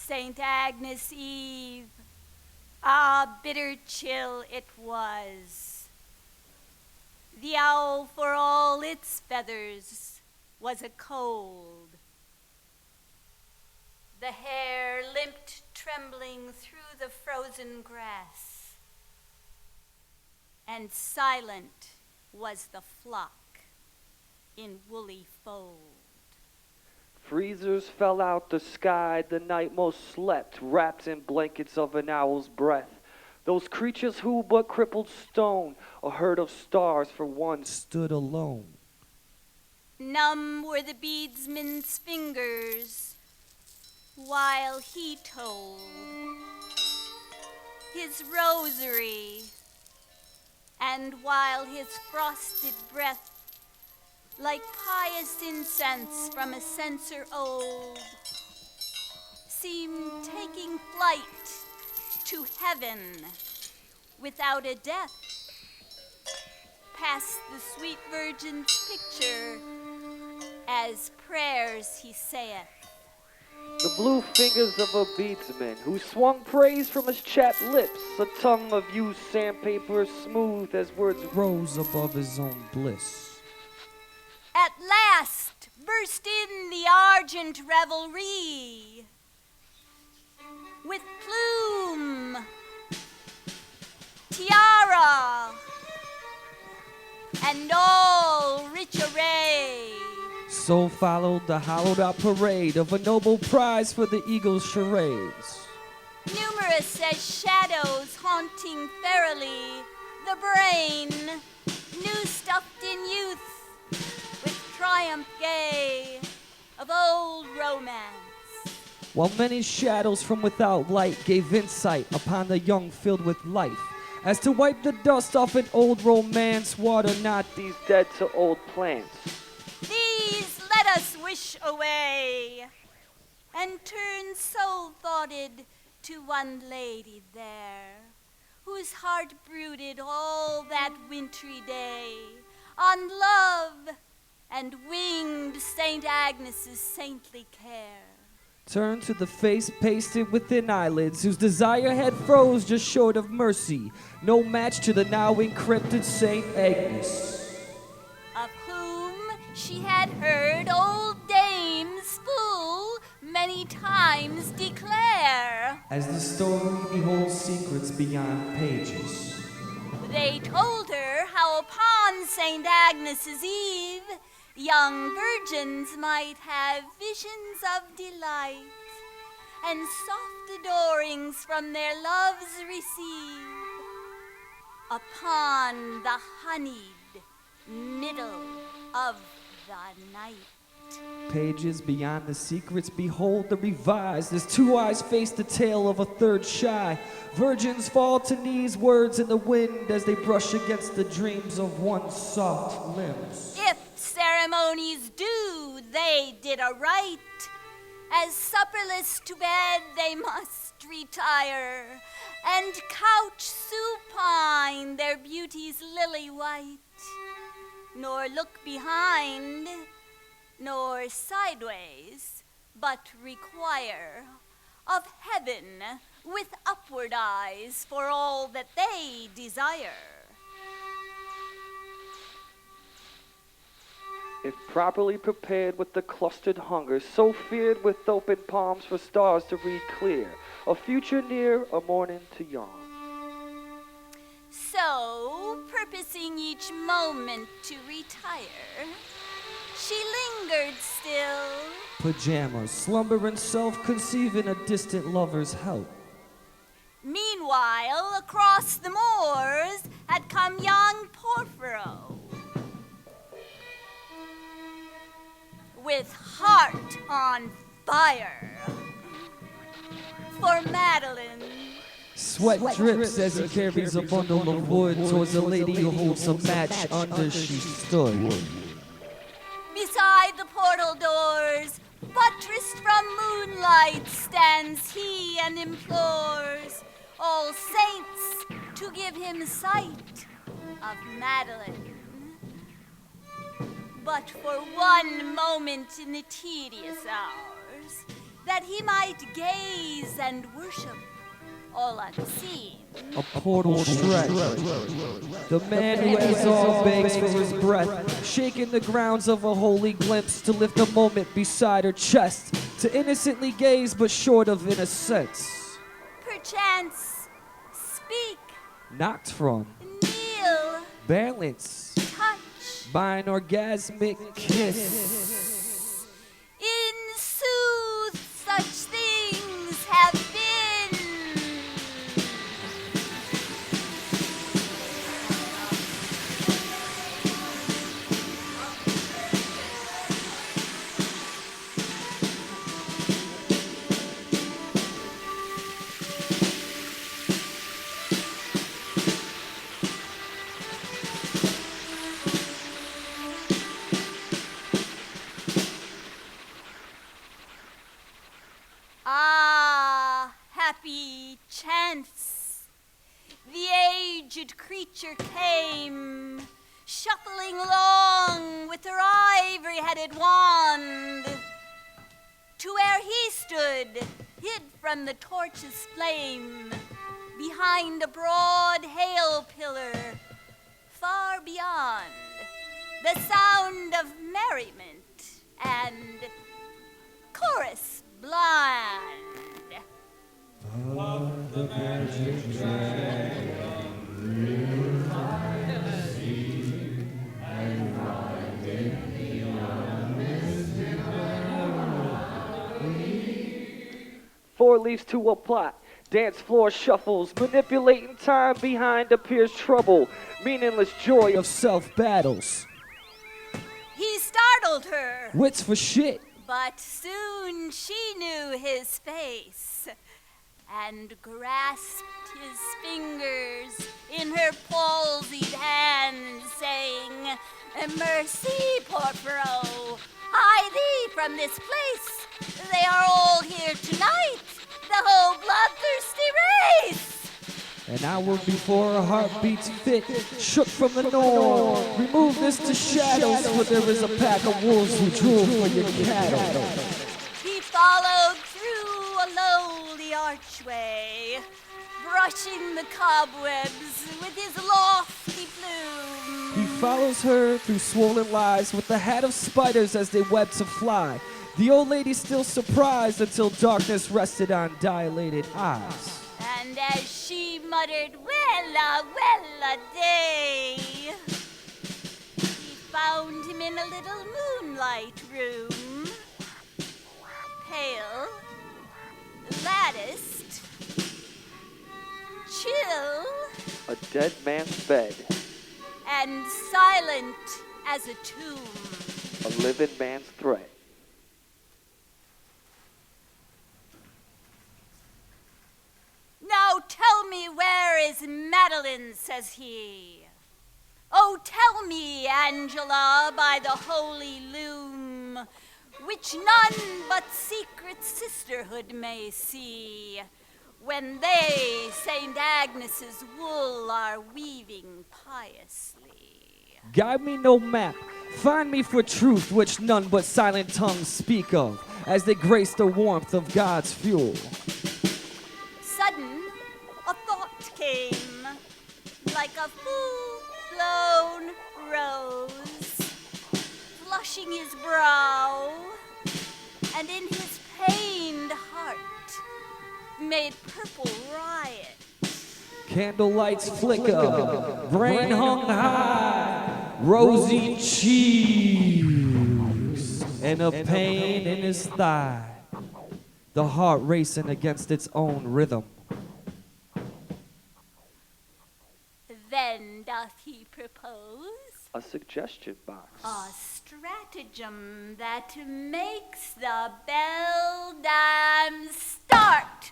St. Agnes Eve, ah, bitter chill it was. The owl, for all its feathers, was a cold. The hare limped trembling through the frozen grass, and silent was the flock in woolly fold. Freezers fell out the sky, the night most slept, wrapped in blankets of an owl's breath. Those creatures who but crippled stone, a herd of stars for one stood alone. Numb were the beadsman's fingers while he told his rosary, and while his frosted breath, like pious incense from a censer old, seemed taking flight to heaven without a death, past the sweet Virgin's picture as prayers he saith. The blue fingers of a beadsman who swung praise from his chapped lips, a tongue of used sandpaper smooth as words rose above his own bliss. At last burst in the argent revelry, with plume, tiara, and all rich array. So followed the hollowed-out parade of a noble prize for the eagle's charades. Numerous as shadows haunting ferally the brain, new stuffed in youth, with triumph gay of old romance. While many shadows from without light gave insight upon the young filled with life, as to wipe the dust off an old romance, water not these dead to old plants. These let us wish away, and turn soul-thoughted to one lady there, whose heart brooded all that wintry day on love and winged St. Agnes's saintly care. Turn to the face pasted within eyelids, whose desire had froze just short of mercy, no match to the now encrypted St. Agnes, of whom she had heard old dames full many times declare. as the story beholds secrets beyond pages. They told her how upon St. Agnes's Eve young virgins might have visions of delight, and soft adorings from their loves receive upon the honeyed middle of the night. Pages beyond the secrets behold the revised, as two eyes face the tale of a third shy. Virgins fall to knees, words in the wind, as they brush against the dreams of one soft limbs. If ceremonies do, they did aright, as supperless to bed they must retire, and couch supine their beauties lily white, nor look behind, nor sideways, but require of heaven with upward eyes for all that they desire. If properly prepared with the clustered hunger, so feared with open palms for stars to read clear, a future near, a morning to yawn. So, purposing each moment to retire, she lingered still, Pajamas, slumber and self-conceiving a distant lover's help. Meanwhile, across the moors had come young Porphyro, with heart on fire for Madeline. Sweat drips as he carries a bundle of wood towards a lady who holds a match under she stood. Beside the portal doors, buttressed from moonlight, stands he and implores all saints to give him sight of Madeline. But for one moment in the tedious hours, that he might gaze and worship all unseen. A portal stretch. The man who has all begs for his breath, shaking the grounds of a holy glimpse to lift a moment beside her chest, to innocently gaze but short of innocence. Perchance, speak, Knocked from, kneel, balance, touch. by an orgasmic kiss. In sooth, such things have been. Ah, happy chance! The aged creature came, shuffling along with her ivory-headed wand, to where he stood, hid from the torch's flame, behind a broad hail pillar, far beyond the sound of merriment and chorus blind. Of the magic dragon, through the sea, and ride in the mystic melody. Four leads to a plot. Dance floor shuffles, manipulating time behind appears trouble, meaningless joy of self-battles. He startled her, Wits for shit. but soon she knew his face and grasped his fingers in her palsied hands, saying, "Mercy, poor bro, hie thee from this place. They are all here tonight, the whole bloodthirsty race." An hour before her heart beats fit, shook from the norm. Remove this to shadows, for there is a pack of wolves who drool for your cattle. He followed through a lowly archway, brushing the cobwebs with his lofty plume. He follows her through swollen lies with the hat of spiders as they web to fly. The old lady still surprised until darkness rested on dilated eyes. And as she muttered, well a day, he found him in a little moonlight room, pale, latticed, chill, A dead man's bed, and silent as a tomb. a living man's threat. "Now tell me, where is Madeline?" says he. "Oh, tell me, Angela, by the holy loom, which none but secret sisterhood may see, when they St. Agnes's wool are weaving piously." Guide me no map, find me for truth which none but silent tongues speak of, as they grace the warmth of God's fuel. Sudden, a thought came, like a full-blown rose, flushing his brow, and in his pained heart made purple riot. Candle lights flicker, brain hung high, rosy cheeks, and a pain in his thigh, the heart racing against its own rhythm. Then doth he propose A suggestion box. a stratagem that makes the beldam start.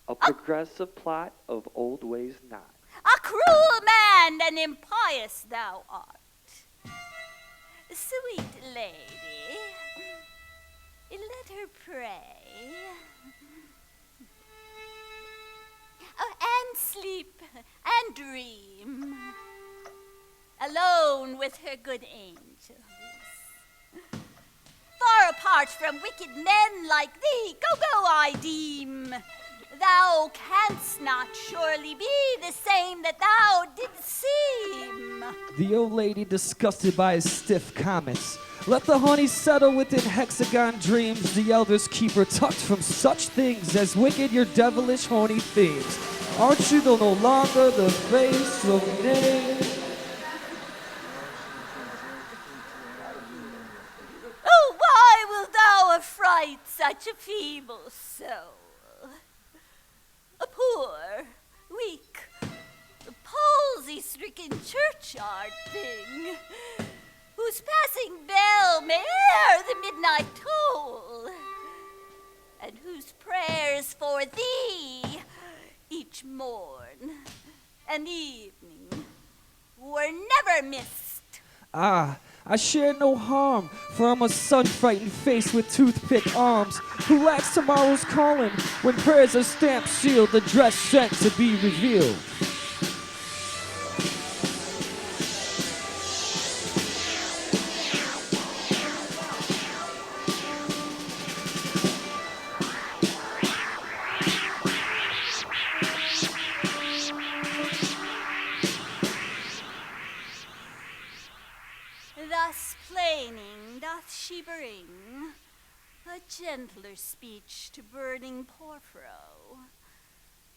A progressive plot of old ways not. A cruel man and impious thou art. Sweet lady, let her pray. Oh, and sleep and dream, alone with her good angels. far apart from wicked men like thee. Go, I deem. Thou canst not surely be the same that thou didst seem. The old lady, disgusted by his stiff comments. Let the honey settle within hexagon dreams. The elders keep her tucked from such things as wicked your devilish horny themes. Aren't you though no longer the face of name? Oh, why wilt thou affright such a feeble soul? A poor, weak, palsy-stricken churchyard thing, whose passing bell may ere the midnight toll, and whose prayers for thee each morn and evening were never missed. Ah, I share no harm, for I'm a sun-frightened face with toothpick arms, who lacks tomorrow's calling, when prayers are stamped, sealed, the dress sent to be revealed. Thus plaining doth she bring a gentler speech to burning Porphyro,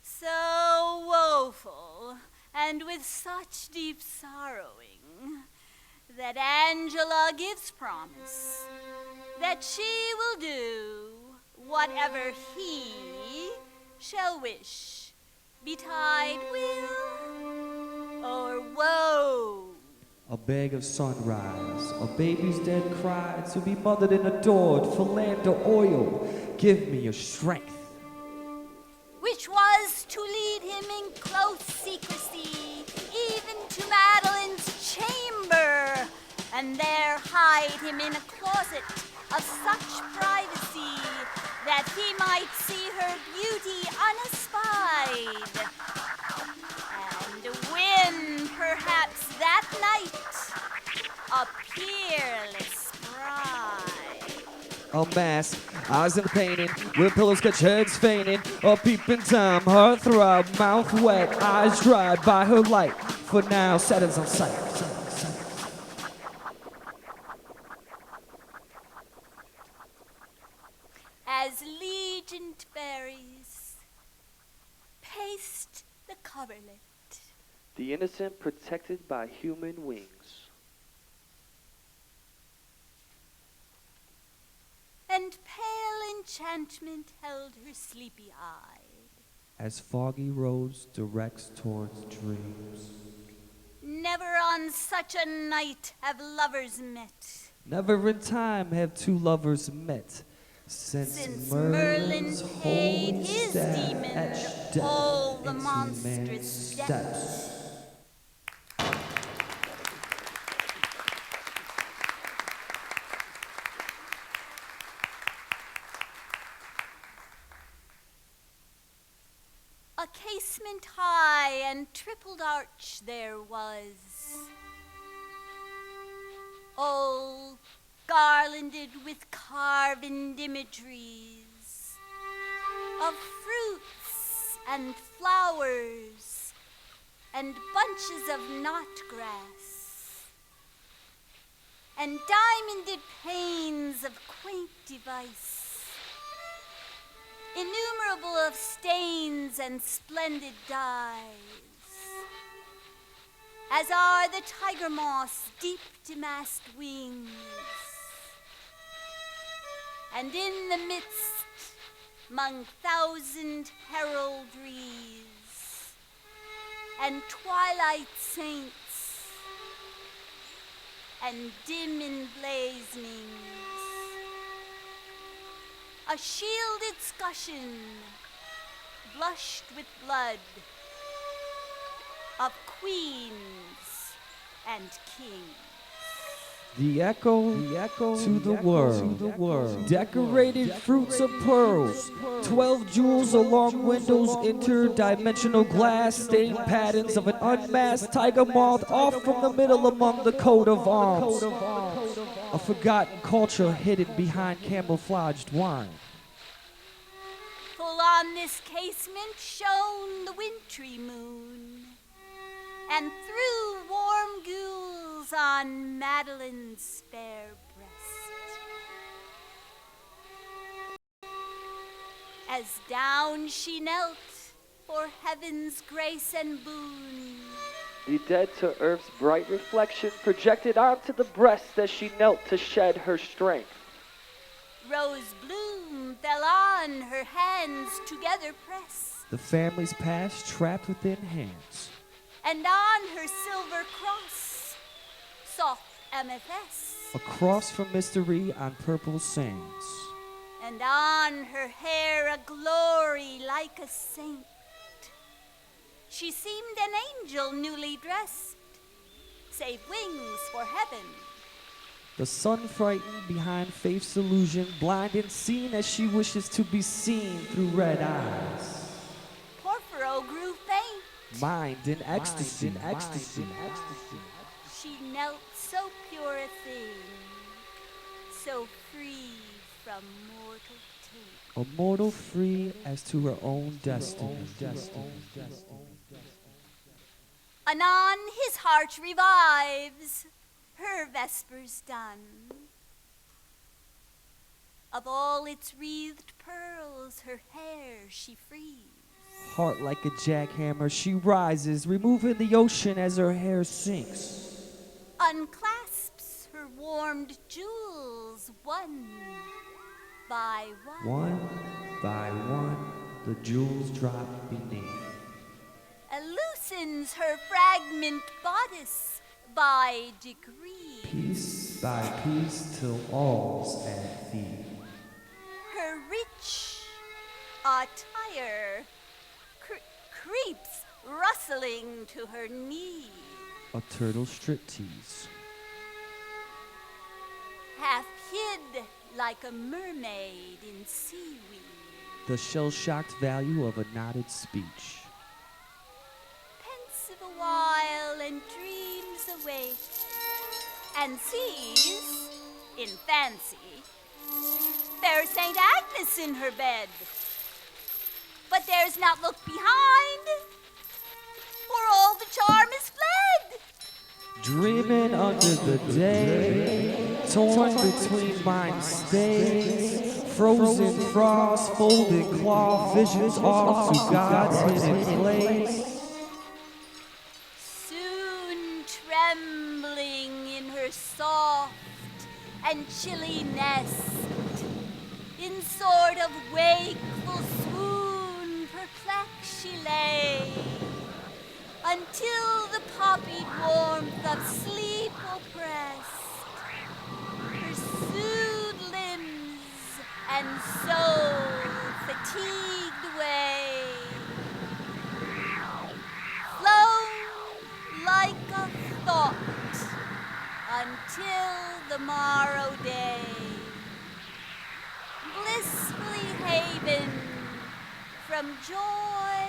so woeful and with such deep sorrowing that Angela gives promise that she will do whatever he shall wish, betide will or woe. A bag of sunrise, a baby's dead cry, to be mothered and adored, for land or oil, give me your strength. Which was to lead him in close secrecy, even to Madeline's chamber, and there hide him in a closet of such privacy that he might see her beauty unespied, and win perhaps that night a peerless bride. A mask, eyes in painting, where pillows catch heads fainting, a peeping time, heart throb, mouth wet, eyes dried by her light, for now settings on sight. As legient fairies paced the coverlet, The innocent protected by human wings. and pale enchantment held her sleepy-eyed. As foggy rose directs towards dreams. Never on such a night have lovers met, Never in time have two lovers met, since Merlin's paid holy his staff demon etched death all the into monstrous man's depths. steps. A casement high and tripled arch there was, all garlanded with carved imageries of fruits and flowers and bunches of knot grass, and diamonded panes of quaint device, innumerable of stains and splendid dyes, as are the tiger moth's deep damasked wings. And in the midst, 'mong thousand heraldries and twilight saints and dim emblazonings, a shielded scutcheon, blushed with blood, of queens and kings. The echo to the world. Decorated fruits of pearls. 12 jewels along windows, interdimensional glass, stained patterns of an unmasked tiger moth off from the middle among the coat of arms. A forgotten culture hidden behind camouflaged wine. Full on this casement shone the wintry moon, and threw warm gules on Madeline's fair breast. As down she knelt for heaven's grace and boon, The dead to earth's bright reflection projected onto the breast as she knelt to shed her strength. rose bloom fell on her hands together pressed, The family's past trapped within hands. and on her silver cross, soft amethyst, A cross from mystery on purple sands. and on her hair a glory like a saint. She seemed an angel newly dressed, save wings for heaven. The sun frightened behind faith's illusion, blind and seen as she wishes to be seen through red eyes. Porphyro grew faint. Mind in ecstasy. She knelt so pure a thing, so free from mortal taint. A mortal free as to her own destiny. Anon his heart revives, her vespers done. Of all its wreathed pearls her hair she frees. Heart like a jackhammer, she rises, removing the ocean as her hair sinks. Unclasps her warmed jewels one by one. One by one, the jewels drop beneath. Loosens her fragment bodice by degree. Piece by piece till all's at thee. Her rich attire creeps rustling to her knee. A turtle striptease. Half hid like a mermaid in seaweed. The shell-shocked value of a knotted speech. Pensive a while and dreams awake, and sees, in fancy, fair Saint Agnes in her bed. But dares not look behind, for all the charm is fled. Dreaming under the day, torn between mind stays, frozen frost, folded claw, visions off to God's hidden place. Soon trembling in her soft and chilly nest, in sort of wakeful swoon perplexed she lay, until the poppied warmth of sleep oppressed her soothed limbs and soul fatigued away, flown like a thought until the morrow day, blissfully haven from joy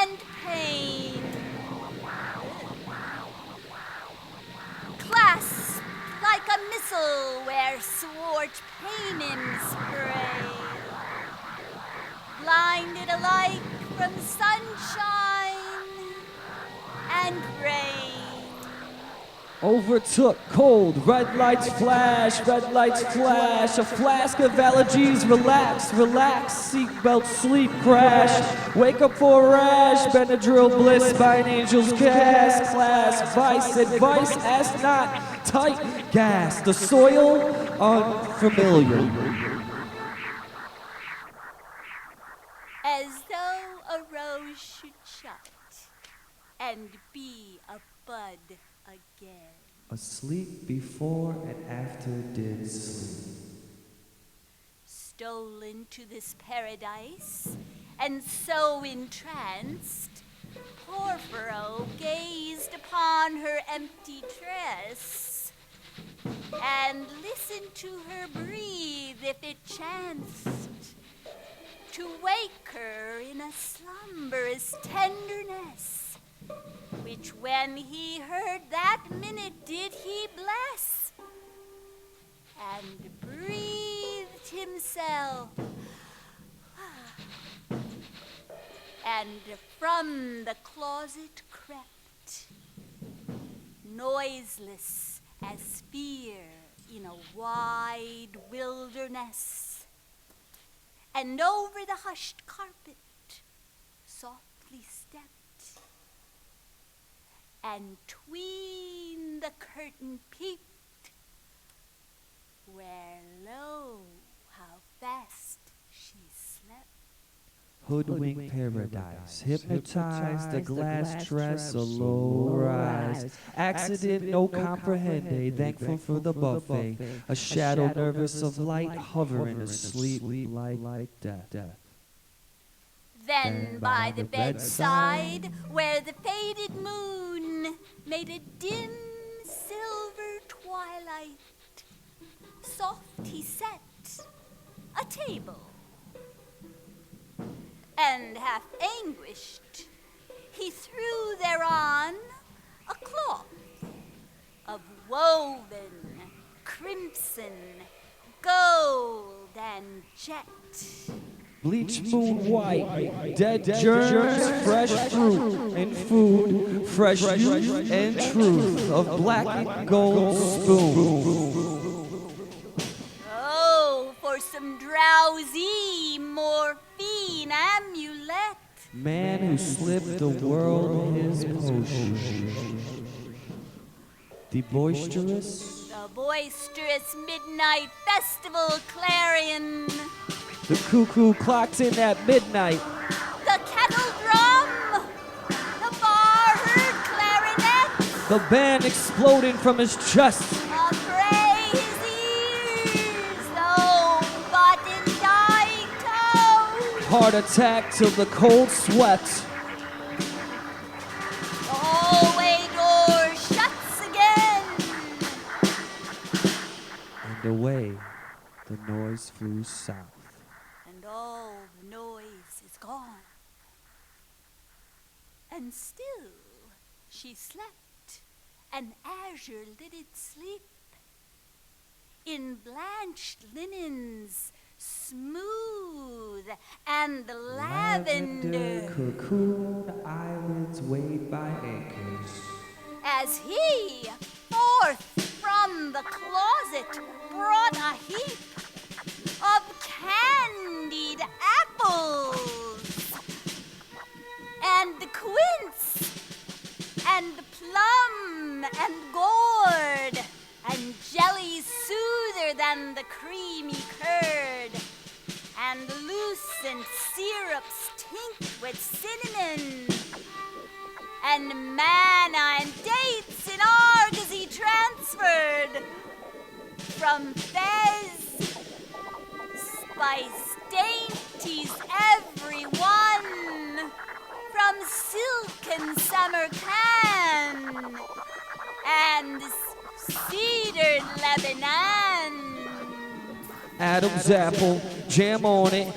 and pain, clasped like a missile where swart Paynims pray, blinded alike from sunshine and rain. Overtook cold, red lights flash, a flask of allergies, relax, seatbelt sleep crash, wake up for a rash, Benadryl bliss by an angel's cast, class, vice, advice, ask not, tight, gas, the soil, unfamiliar. As though a rose should shut and be a bud again. Asleep before and after did sleep. Stolen to this paradise, and so entranced, Porphyro gazed upon her empty tress, and listened to her breathe if it chanced to wake her in a slumberous tenderness, which when he heard that minute did he bless, and breathed himself, and from the closet crept, noiseless as fear in a wide wilderness, and over the hushed carpet softly stepped, and 'tween the curtain peeped, where lo, how fast she slept. Hoodwink paradise, hypnotized, a glass dress, a low rise. Accident, no comprehend, thankful for the buffet. A shadow nervous of light, hovering asleep like death. Then by the bedside, where the faded moon made a dim silver twilight, soft he set a table, and half anguished he threw thereon a cloth of woven crimson, gold, and jet. Bleach moon white, dead germs, fresh fruit and food, fresh youth and truth of black and gold spoon. Oh, for some drowsy morphine amulet. Man who slipped the world his potion. The boisterous, midnight festival clarion. the cuckoo clocked in at midnight. The kettle drum, the bar-heard clarinet, The band exploding from his chest. affray his ears, though but in dying tone. Heart attack till the cold sweat. The hallway door shuts again. And away the noise flew south. And all the noise is gone. And still she slept, an azure-lidded sleep, in blanched linens smooth and lavender, cocoon eyelids weighed by acres. as he forth from the closet brought a heap of candied apples, and the quince, and the plum, and gourd, and jelly soother than the creamy curd, and lucent syrups tinct with cinnamon, and manna and dates in argosy transferred from Fez, spice dainties every one, from silken Samarkand and cedared Lebanon. Adam's apple, jam on it,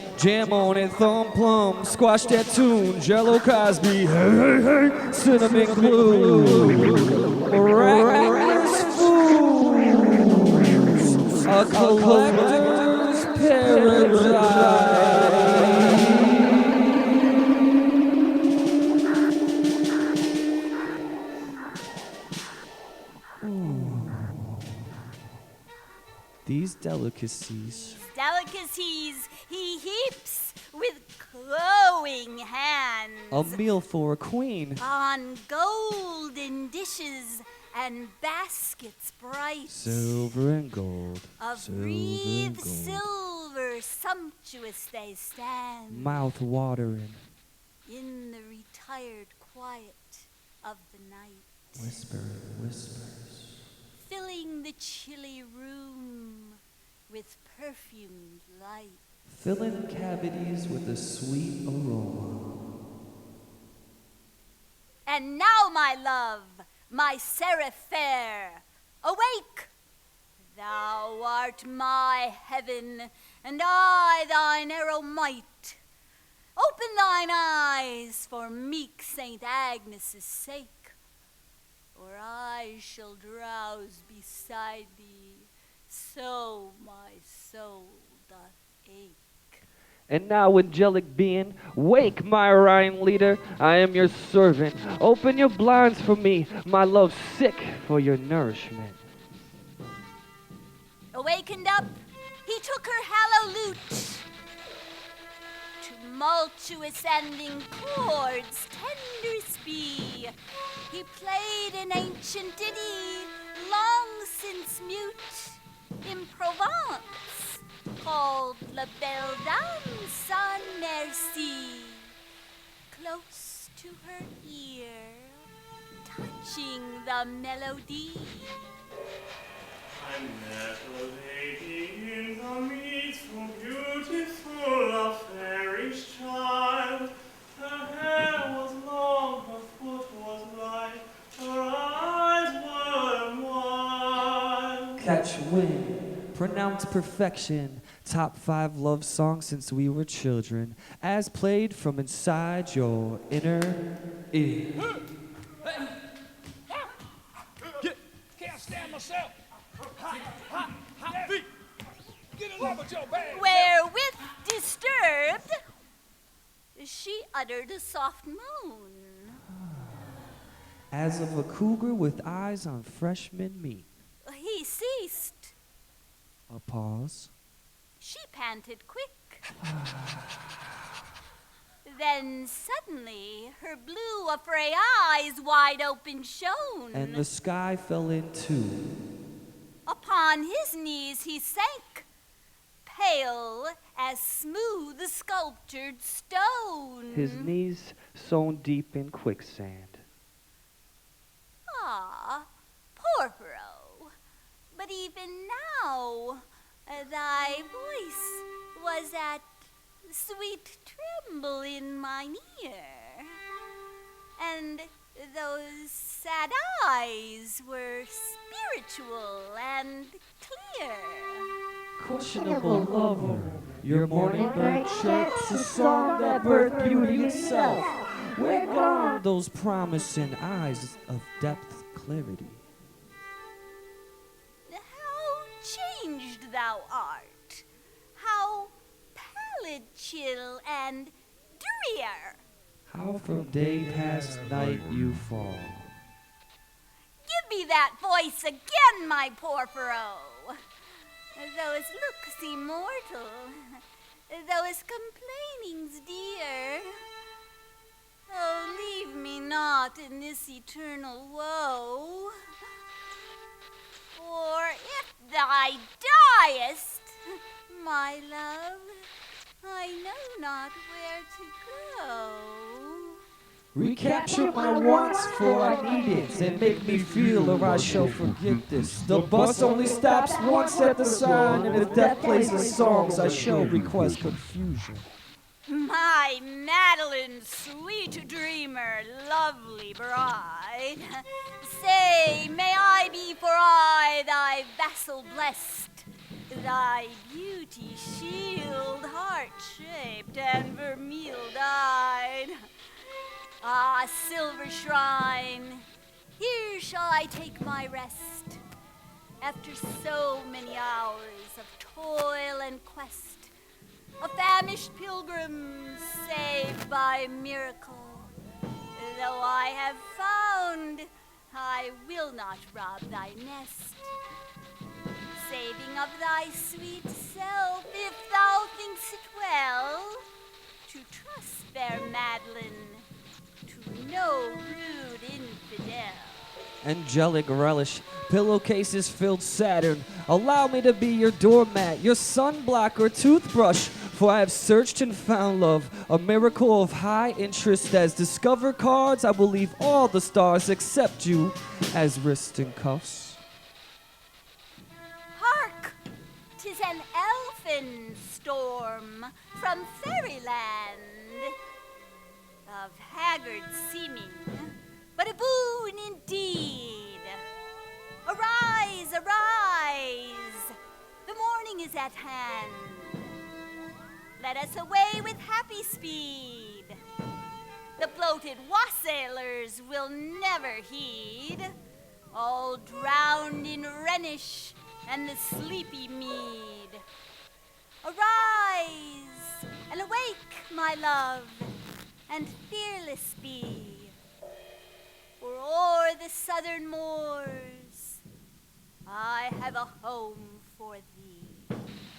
thumb plum, squash that tune, Jello Cosby, hey, hey, hey, cinnamon glue, miraculous foods, a collector's paradise. These delicacies He heaps with glowing hands a meal for a queen. on golden dishes and baskets bright, Silver and gold, of silver and wreathed gold. silver sumptuous they stand, Mouth watering, in the retired quiet of the night, whispering whispers. filling the chilly room with perfumed light. Filling cavities with a sweet aroma. And now, my love, my seraph fair, awake! Thou art my heaven, and I thine eremite. Open thine eyes for meek Saint Agnes' sake. or I shall drowse beside thee, so my soul doth ache. And now, angelic being, wake, my Orion leader. I am your servant. Open your blinds for me, my love sick for your nourishment. Awakened up, he took her hollow lute. Tumultuous ending chords, tenderest be. He played an ancient ditty, long since mute, in Provence, called La Belle Dame sans Merci. Close to her ear, touching the melody. I'm nestled aching in the meads, so beautiful a fairish child. Her hair was long, her foot was light, her eyes were wild. Catch wind, pronounce perfection. Top 5 love songs since we were children, as played from inside your inner ear. Can't stand myself. Feet. Get in love with your bag. Wherewith disturbed, she uttered a soft moan. As of a cougar with eyes on freshman meat. He ceased. A pause. She panted quick. Then suddenly her blue affray eyes wide open shone. And the sky fell into. Upon his knees he sank, pale as smooth sculptured stone. His knees sewn deep in quicksand. Ah, Porphyro, but even now thy voice was at sweet tremble in mine ear, and those sad eyes were spiritual and clear. Questionable lover, your morning bird chirps a song that birthed beauty itself. Where gone those promising eyes of depth clarity? How changed thou art, how pallid, chill, and drear. How from day past night you fall. Give me that voice again, my Porphyro. Those looks immortal, those complainings dear. Oh, leave me not in this eternal woe. For if thou diest, my love, I know not where to go. Recapture my wants, for I need it, and make me feel, or I shall forget this. The bus only stops once at the sign, and if death plays the songs, I shall request confusion. My Madeline, sweet dreamer, lovely bride, say, may I be for aye thy vassal blessed, thy beauty shield, heart-shaped and vermeil-dyed. Ah, silver shrine, here shall I take my rest, after so many hours of toil and quest, a famished pilgrim saved by miracle. Though I have found, I will not rob thy nest, saving of thy sweet self, if thou think'st it well, to trust fair Madeline to no rude infidel. Angelic relish, pillowcases filled Saturn. Allow me to be your doormat, your sunblock or toothbrush, for I have searched and found love, a miracle of high interest. As discover cards, I will leave all the stars except you as wrist and cuffs. Hark! 'Tis an elfin storm from fairyland, of haggard seeming, but a boon indeed. Arise, arise! The morning is at hand. Let us away with happy speed. The bloated wassailers will never heed all drowned in Rhenish and the sleepy mead. Arise and awake, my love, and fearless be, for o'er the southern moors I have a home for thee.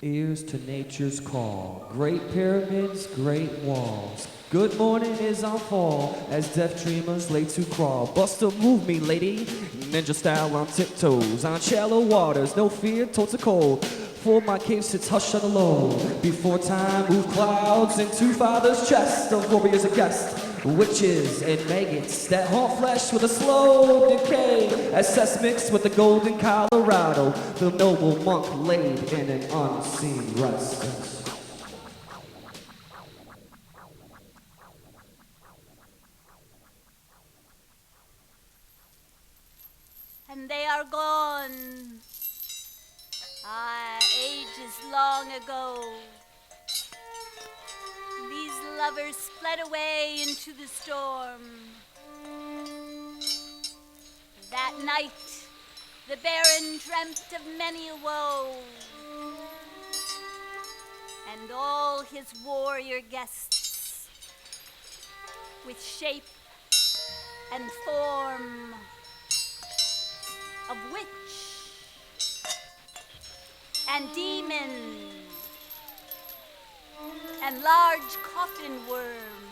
Ears to nature's call, great pyramids, great walls. Good morning is on fall, as deaf dreamers lay to crawl. Buster, move me, lady, ninja style on tiptoes. On shallow waters, no fear, towards the cold. For my cave sits hushed on the low. Before time moved clouds into father's chest of warriors and guests. Witches and maggots that haunt flesh with a slow decay. As cess mixed with the golden Colorado, the noble monk laid in an unseen rest. And they are gone, ages long ago. These lovers fled away into the storm. That night, the Baron dreamt of many a woe, and all his warrior guests, with shape and form of witch and demon and large coffin worm,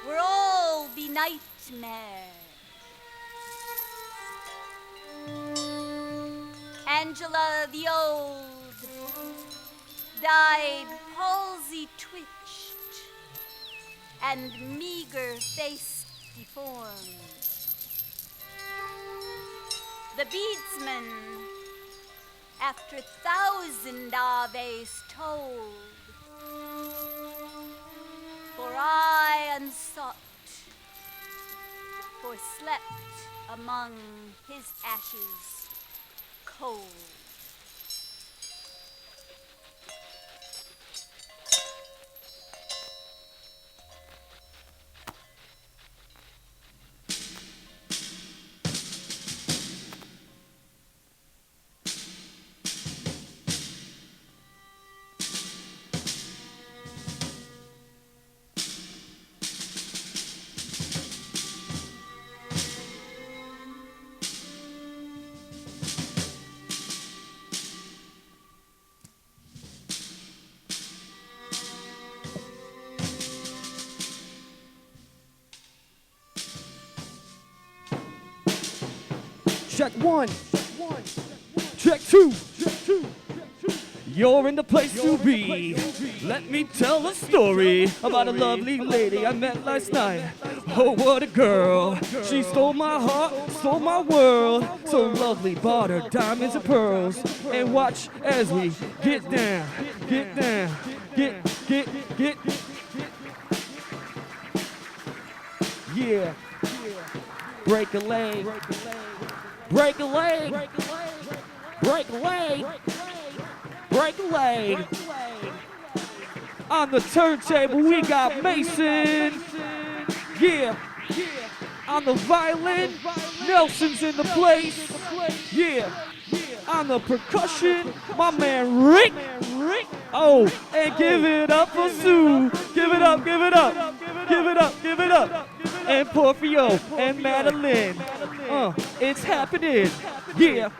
were all be nightmare. Angela the old died palsy twitched and meager face deformed. The beadsman, after 1,000 aves told, for I unsought, for slept among his ashes cold. Check one. Check two. You're in the place to be. Let me tell a story about a lovely lady I met last night. Oh, what a girl. She stole my heart, stole my world. So lovely, bought her diamonds and pearls. And watch as we get down, get down, get. Yeah. Break a leg. Break a leg. Break a leg. Break a leg. On the turntable we got Mason. Yeah. On the violin, Nelson's in the place. Yeah. On the percussion, my man Rick. Oh, and give it up for Sue. Give it up, give it up. Give it up, give it up. And Porfio and Madeline. It's happening. Yeah.